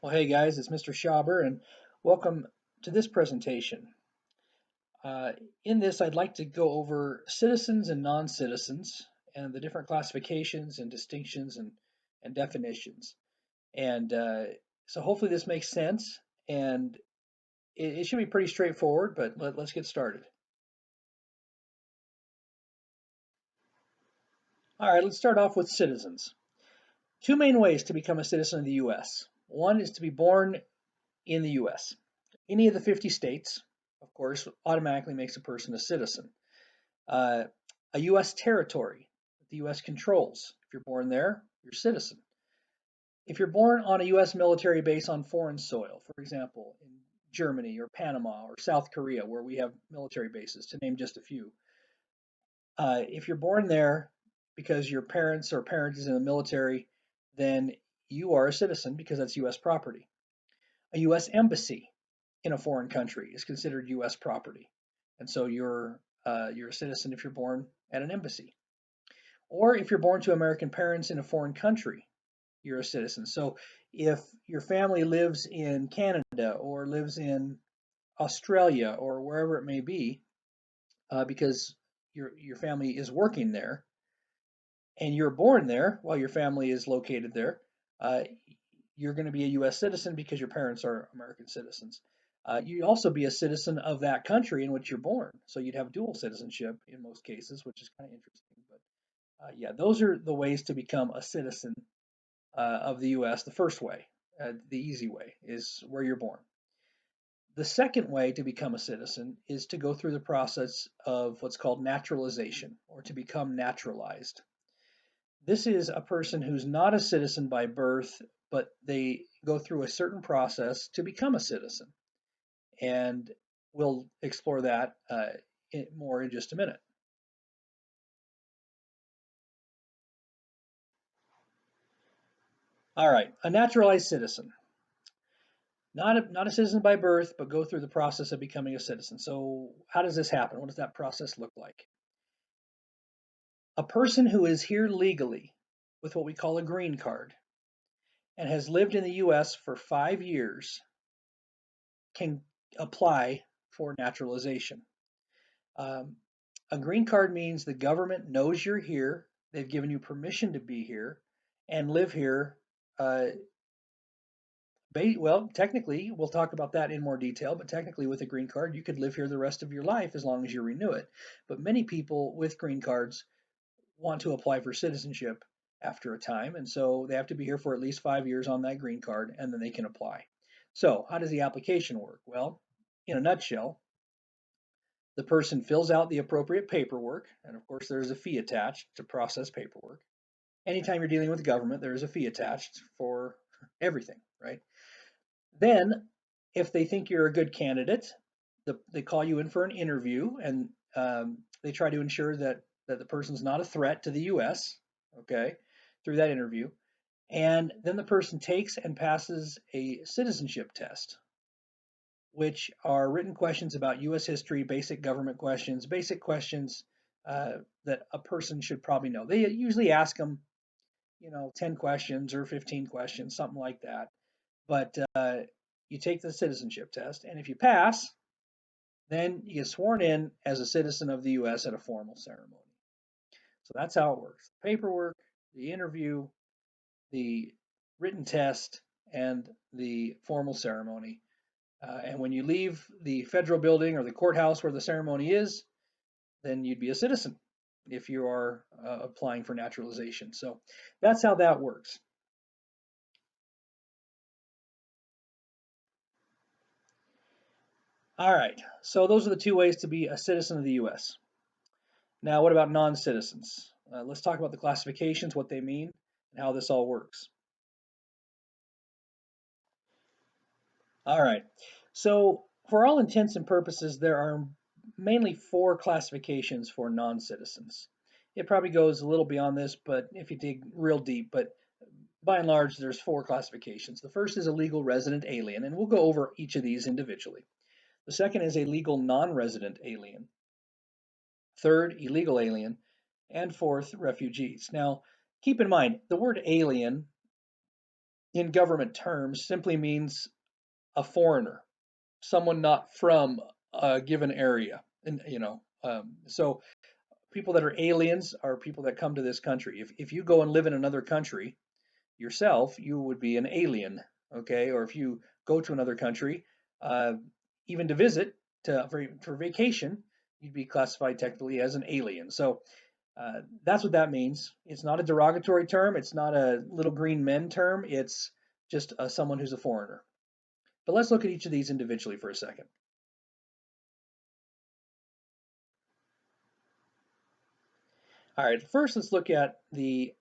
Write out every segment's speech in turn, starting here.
Well, hey guys, it's Mr. Schauber, and welcome to this presentation. Uh, in this, I'd like to go over citizens and non-citizens and the different classifications and distinctions and definitions. And so hopefully this makes sense, and it should be pretty straightforward, but let's get started. All right, let's start off with citizens. Two main ways to become a citizen of the U.S. One is to be born in the U.S. Any of the 50 states, of course, automatically makes a person a citizen. Uh, a U.S. territory that the U.S. controls. If you're born there, you're a citizen. If you're born on a U.S. military base on foreign soil, for example, in Germany or Panama or South Korea, where we have military bases, to name just a few, if you're born there because your parents or parent is in the military, then you are a citizen because that's U.S. property. A U.S. embassy in a foreign country is considered U.S. property, and so you're a citizen if you're born at an embassy. Or if you're born to American parents in a foreign country, you're a citizen. So if your family lives in Canada or lives in Australia or wherever it may be, because your family is working there and you're born there while your family is located there, uh, you're going to be a U.S. citizen because your parents are American citizens. You'd also be a citizen of that country in which you're born, so you'd have dual citizenship in most cases, which is kind of interesting. But yeah, those are the ways to become a citizen of the U.S. The first way, the easy way, is where you're born. The second way to become a citizen is to go through the process of what's called naturalization, or to become naturalized. This is a person who's not a citizen by birth, but they go through a certain process to become a citizen. And we'll explore that more in just a minute. All right, a naturalized citizen. Not a citizen by birth, but go through the process of becoming a citizen. So, how does this happen? What does that process look like? A person who is here legally with what we call a green card and has lived in the US for 5 years can apply for naturalization. Um, a green card means the government knows you're here, they've given you permission to be here and live here. Uh, well, technically, we'll talk about that in more detail, but technically, with a green card, you could live here the rest of your life as long as you renew it. But many people with green cards want to apply for citizenship after a time, and so they have to be here for at least 5 years on that green card, and then they can apply. So, how does the application work? Well, in a nutshell, the person fills out the appropriate paperwork, and of course, there's a fee attached to process paperwork. Anytime you're dealing with the government, there is a fee attached for everything, right? Then, if they think you're a good candidate, they call you in for an interview, and they try to ensure that the person's not a threat to the U.S. Okay, through that interview, and then the person takes and passes a citizenship test, which are written questions about U.S. history, basic government questions, basic questions that a person should probably know. They usually ask them, 10 questions or 15 questions, something like that. But you take the citizenship test, and if you pass, then you get sworn in as a citizen of the U.S. at a formal ceremony. So that's how it works: paperwork, the interview, the written test, and the formal ceremony. And when you leave the federal building or the courthouse where the ceremony is, then you'd be a citizen if you are applying for naturalization. So that's how that works. All right. So those are the two ways to be a citizen of the U.S. Now, what about non-citizens? Let's talk about the classifications, what they mean, and how this all works. All right. So, for all intents and purposes, there are mainly four classifications for non-citizens. It probably goes a little beyond this, but if you dig real deep, but by and large, there's four classifications. The first is a legal resident alien, and we'll go over each of these individually. The second is a legal non-resident alien. Third, illegal alien. And fourth, refugees. Now, keep in mind, the word alien in government terms simply means a foreigner, someone not from a given area. And so people that are aliens are people that come to this country. If you go and live in another country yourself, you would be an alien, okay? Or if you go to another country, uh, even to visit for vacation, you'd be classified technically as an alien. So that's what that means. It's not a derogatory term. It's not a little green men term. It's just someone who's a foreigner. But let's look at each of these individually for a second. All right, first let's look at the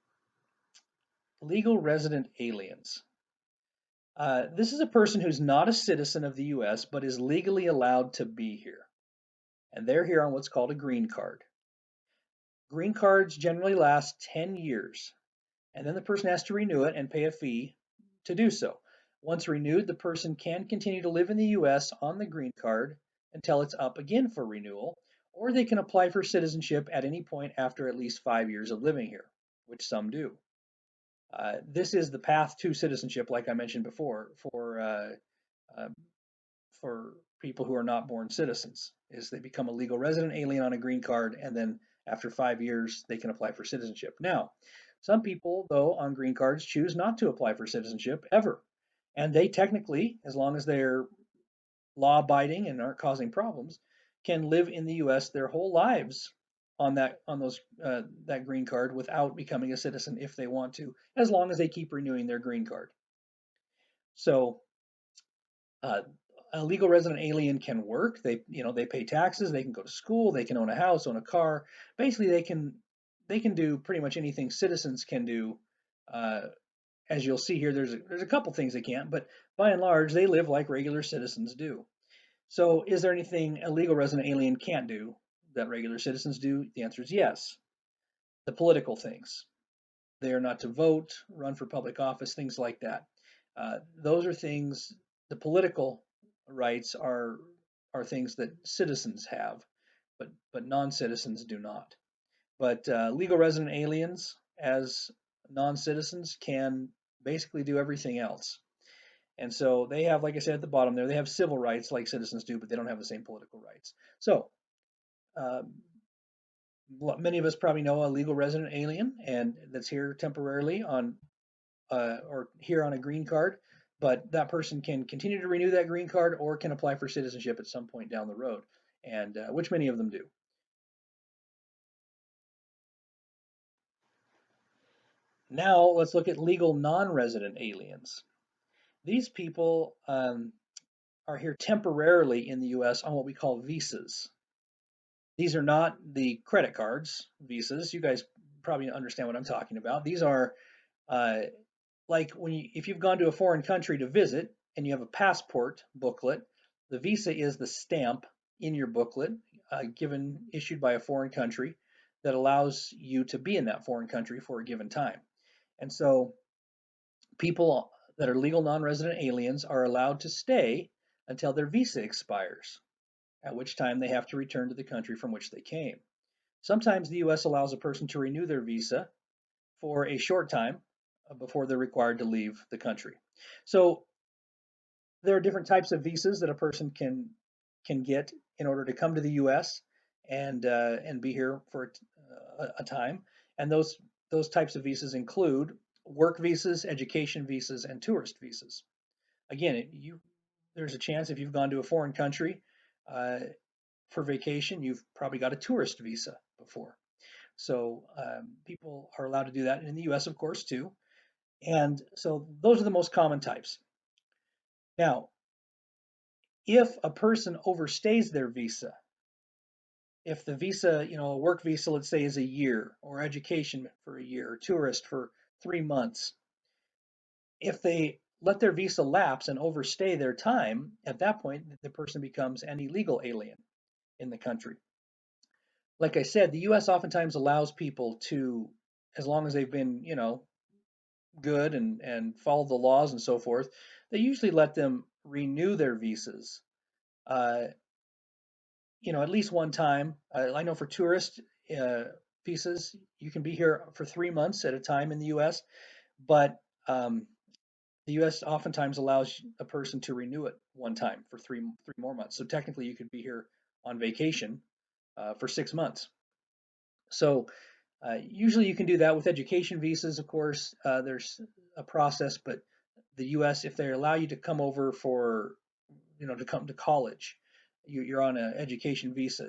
legal resident aliens. This is a person who's not a citizen of the US but is legally allowed to be here. And they're here on what's called a green card. Green cards generally last 10 years, and then the person has to renew it and pay a fee to do so. Once renewed, the person can continue to live in the US on the green card until it's up again for renewal, or they can apply for citizenship at any point after at least 5 years of living here, which some do. This is the path to citizenship, like I mentioned before, uh, for people who are not born citizens, is they become a legal resident alien on a green card, and then after 5 years, they can apply for citizenship. Now, some people, though, on green cards choose not to apply for citizenship ever. And they technically, as long as they're law abiding and aren't causing problems, can live in the US their whole lives on that green card without becoming a citizen if they want to, as long as they keep renewing their green card. So uh, a legal resident alien can work. They pay taxes. They can go to school. They can own a house, own a car. Basically, they can do pretty much anything citizens can do. Uh, as you'll see here, there's a couple things they can't, but by and large, they live like regular citizens do. So, is there anything a legal resident alien can't do that regular citizens do? The answer is yes. The political things. They are not to vote, run for public office, things like that. Those are things. The political rights are things that citizens have, but non-citizens do not. But legal resident aliens, as non-citizens, can basically do everything else. And so they have, like I said at the bottom there, they have civil rights like citizens do, but they don't have the same political rights. So um, many of us probably know a legal resident alien, and that's here temporarily on or here on a green card, but that person can continue to renew that green card or can apply for citizenship at some point down the road, and which many of them do. Now let's look at legal non-resident aliens. These people are here temporarily in the U.S. on what we call visas. These are not the credit cards visas. You guys probably understand what I'm talking about. These are uh, like if you've gone to a foreign country to visit and you have a passport booklet, the visa is the stamp in your booklet given issued by a foreign country that allows you to be in that foreign country for a given time. And so people that are legal non-resident aliens are allowed to stay until their visa expires, at which time they have to return to the country from which they came. Sometimes the US allows a person to renew their visa for a short time before they're required to leave the country. So there are different types of visas that a person can get in order to come to the U.S. and be here for a time. And those types of visas include work visas, education visas, and tourist visas. Again, there's a chance if you've gone to a foreign country uh, for vacation, you've probably got a tourist visa before. So people are allowed to do that in the U.S., of course, too. And so those are the most common types. Now, if a person overstays their visa, if the visa, a work visa, let's say, is a year, or education for a year, or tourist for 3 months, if they let their visa lapse and overstay their time, at that point, the person becomes an illegal alien in the country. Like I said, the US oftentimes allows people to, as long as they've been, good and follow the laws and so forth, they usually let them renew their visas uh, at least one time. I know for tourist uh, visas, you can be here for 3 months at a time in the U.S., but um, The U.S. oftentimes allows a person to renew it one time for three more months. So technically, you could be here on vacation for 6 months. So usually you can do that with education visas. Of course, there's a process, but the U.S., if they allow you to come over for, to come to college, you're on an education visa.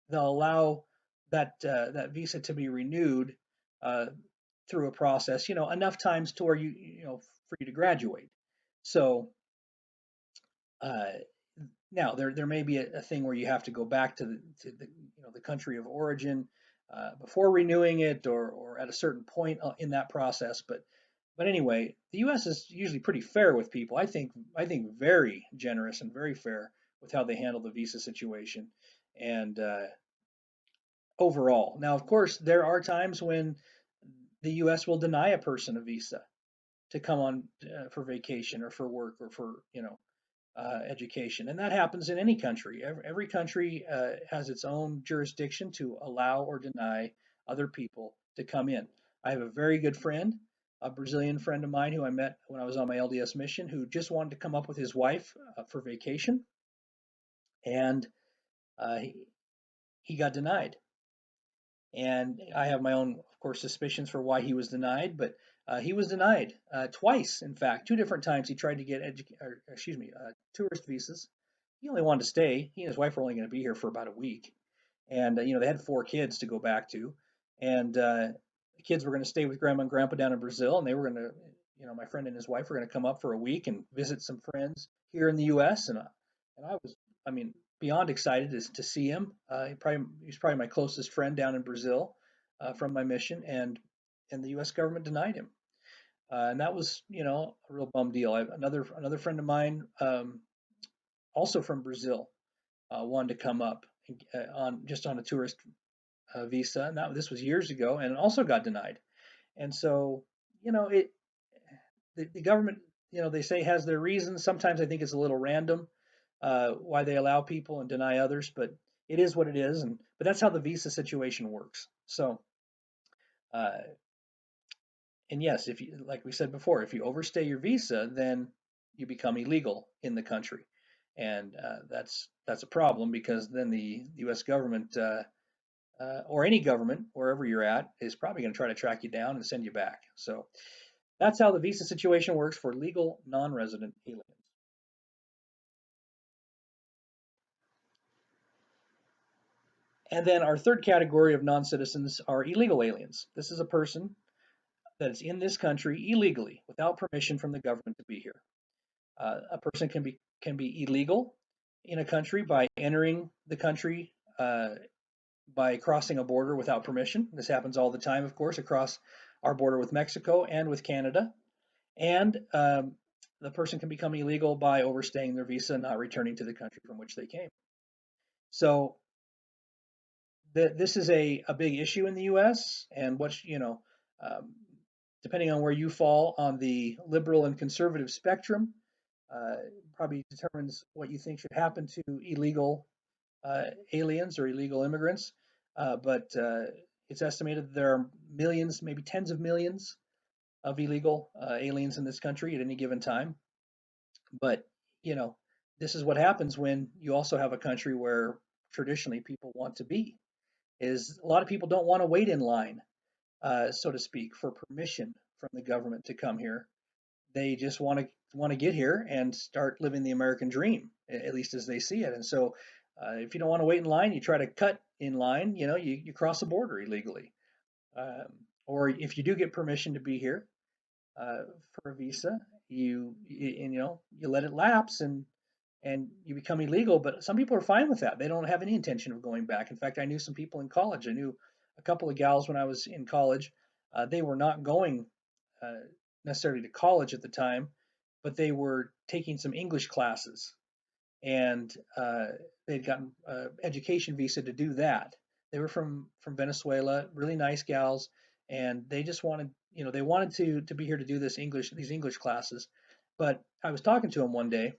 They'll allow that visa to be renewed uh, through a process, enough times to where for you to graduate. So uh, now there may be a thing where you have to go back to the the country of origin before renewing it, or at a certain point in that process. But anyway, the U.S. is usually pretty fair with people. I think very generous and very fair with how they handle the visa situation. And overall, now of course there are times when the U.S. will deny a person a visa to come on for vacation or for work or for education, and that happens in any country. Every country has its own jurisdiction to allow or deny other people to come in. I have a very good friend, a Brazilian friend of mine who I met when I was on my LDS mission, who just wanted to come up with his wife for vacation, and he got denied. And I have my own, of course, suspicions for why he was denied, but he was denied twice. In fact, two different times he tried to get tourist visas. He only wanted to stay. He and his wife were only going to be here for about a week, and they had 4 kids to go back to, and the kids were going to stay with grandma and grandpa down in Brazil, and they were going to, my friend and his wife were going to come up for a week and visit some friends here in the U.S. And I was, I mean, beyond excited to see him. He's probably my closest friend down in Brazil from my mission, and the U.S. government denied him, and that was a real bum deal. Another friend of mine, also from Brazil, wanted to come up on a tourist visa, and this was years ago, and also got denied. And so it the government, they say has their reasons. Sometimes I think it's a little random why they allow people and deny others, but it is what it is. But that's how the visa situation works. So, uh, and yes, if you, like we said before, if you overstay your visa, then you become illegal in the country, and that's a problem, because then the U.S. government or any government wherever you're at is probably going to try to track you down and send you back. So that's how the visa situation works for legal non-resident aliens. And then our third category of non-citizens are illegal aliens. This is a person that is in this country illegally without permission from the government to be here. A person can be illegal in a country by entering the country by crossing a border without permission. This happens all the time, of course, across our border with Mexico and with Canada. And the person can become illegal by overstaying their visa and not returning to the country from which they came. So this is a big issue in the U.S. And um, depending on where you fall on the liberal and conservative spectrum, uh, probably determines what you think should happen to illegal aliens or illegal immigrants. But it's estimated that there are millions, maybe tens of millions, of illegal aliens in this country at any given time. But you know, this is what happens when you also have a country where traditionally people want to be. Is a lot of people don't want to wait in line, so to speak, for permission from the government to come here. They just want to get here and start living the American dream, at least as they see it. And so, if you don't want to wait in line, you try to cut in line. You cross the border illegally, um, or if you do get permission to be here uh, for a visa, you let it lapse, and you become illegal. But some people are fine with that. They don't have any intention of going back. In fact, I knew some people in college. I knew a couple of gals when I was in college. They were not going uh, necessarily to college at the time, but they were taking some English classes, and they'd gotten education visa to do that. They were from Venezuela, really nice gals, and they just wanted, they wanted to be here to do these English classes. But I was talking to them one day,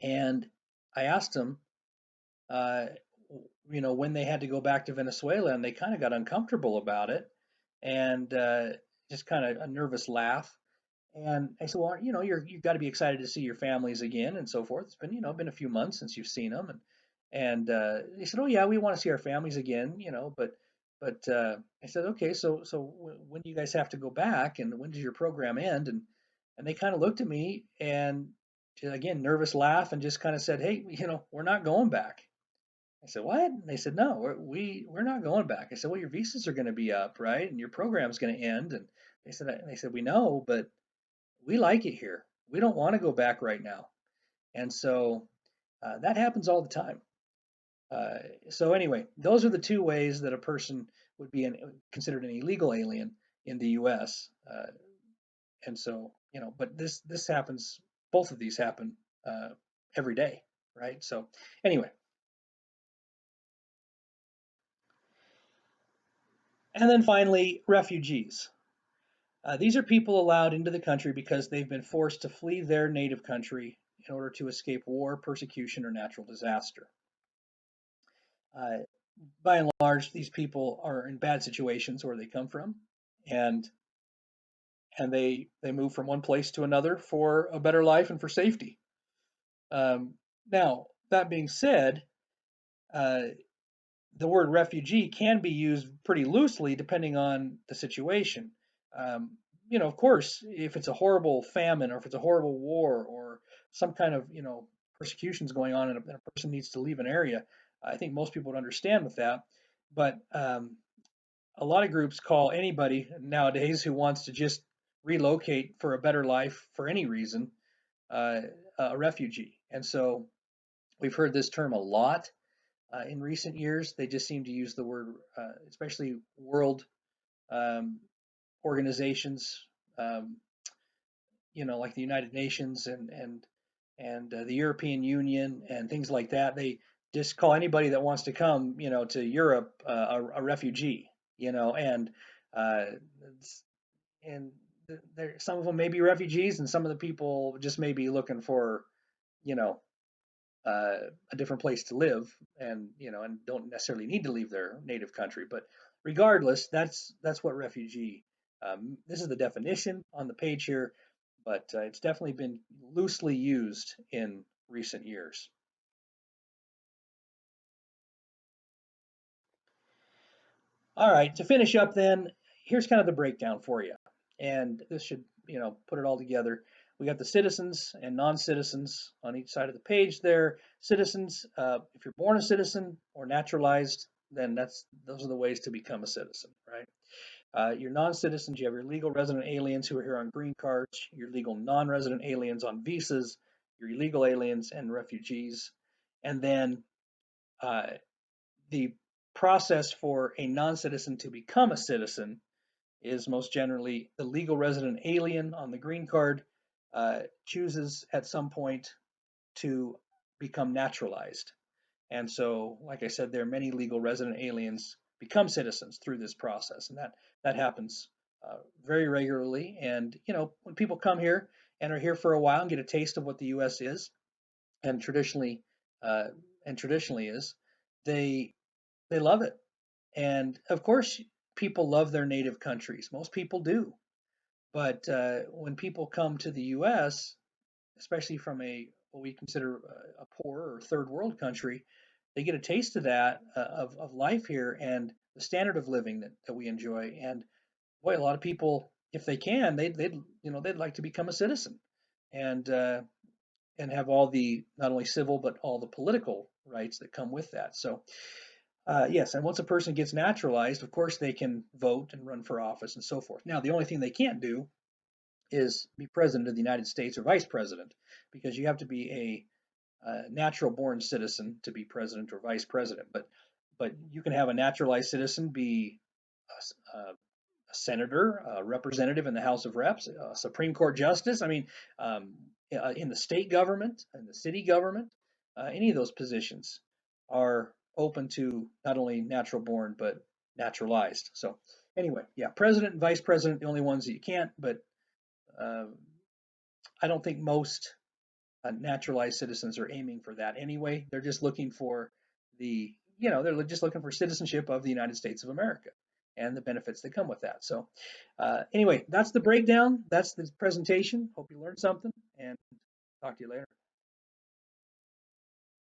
and I asked them, uh, when they had to go back to Venezuela, and they kind of got uncomfortable about it, and just kind of a nervous laugh. And I said, well, you've got to be excited to see your families again and so forth. It's been, been a few months since you've seen them. And they said, oh yeah, we want to see our families again, but I said, okay, so when do you guys have to go back, and when does your program end? And they kind of looked at me and again, nervous laugh, and just kind of said, hey, we're not going back. I said, what? And they said, no, we're not going back. I said, well, your visas are going to be up, right? And your program's going to end. And they said, we know, but we like it here. We don't want to go back right now. And so that happens all the time. Uh, so anyway, those are the two ways that a person would be considered an illegal alien in the U.S. And so, but this happens. Both of these happen uh, every day, right? So anyway, and then finally, refugees. These are people allowed into the country because they've been forced to flee their native country in order to escape war, persecution, or natural disaster. Uh, by and large, these people are in bad situations where they come from, and they move from one place to another for a better life and for safety. Um, Now, that being said, uh, the word refugee can be used pretty loosely depending on the situation. Um, of course, if it's a horrible famine or if it's a horrible war or some kind of, persecutions going on and a person needs to leave an area, I think most people would understand with that. But a lot of groups call anybody nowadays who wants to just relocate for a better life for any reason uh, a refugee. And so we've heard this term a lot in recent years. They just seem to use the word, especially world um, organizations, um, like the United Nations and the European Union and things like that. They just call anybody that wants to come, to Europe a refugee, uh, and some of them may be refugees, and some of the people just may be looking for, you know, uh, a different place to live, and don't necessarily need to leave their native country. But regardless, that's what refugee. This is the definition on the page here, but it's definitely been loosely used in recent years. All right, to finish up, then here's kind of the breakdown for you, and this should put it all together. We got the citizens and non-citizens on each side of the page there. Citizens, if you're born a citizen or naturalized, then those are the ways to become a citizen, right? Your non-citizens, you have your legal resident aliens who are here on green cards, your legal non-resident aliens on visas, your illegal aliens and refugees, and then uh, the process for a non-citizen to become a citizen is most generally the legal resident alien on the green card chooses at some point to become naturalized. And so, like I said, there are many legal resident aliens become citizens through this process, and that happens very regularly. And when people come here and are here for a while and get a taste of what the U.S. is, and uh, traditionally is, they they love it. And of course, people love their native countries. Most people do. But when people come to the U.S., especially from what we consider a poor or third world country, they get a taste of that of life here and the standard of living that we enjoy. And boy, a lot of people, if they can, they'd like to become a citizen and and have all the not only civil but all the political rights that come with that. So yes, and once a person gets naturalized, of course they can vote and run for office and so forth. Now, the only thing they can't do is be president of the United States or vice president, because you have to be a natural born citizen to be president or vice president. But you can have a naturalized citizen be a senator, a representative in the House of Reps, a Supreme Court justice. I mean, um, in the state government and the city government, any of those positions are open to not only natural born but naturalized. So anyway, yeah, president and vice president, the only ones that you can't. But uh, I don't think most naturalized citizens are aiming for that anyway. They're just looking for they're just looking for citizenship of the United States of America. and the benefits that come with that. So anyway, that's the breakdown. That's the presentation. Hope you learned something, and talk to you later.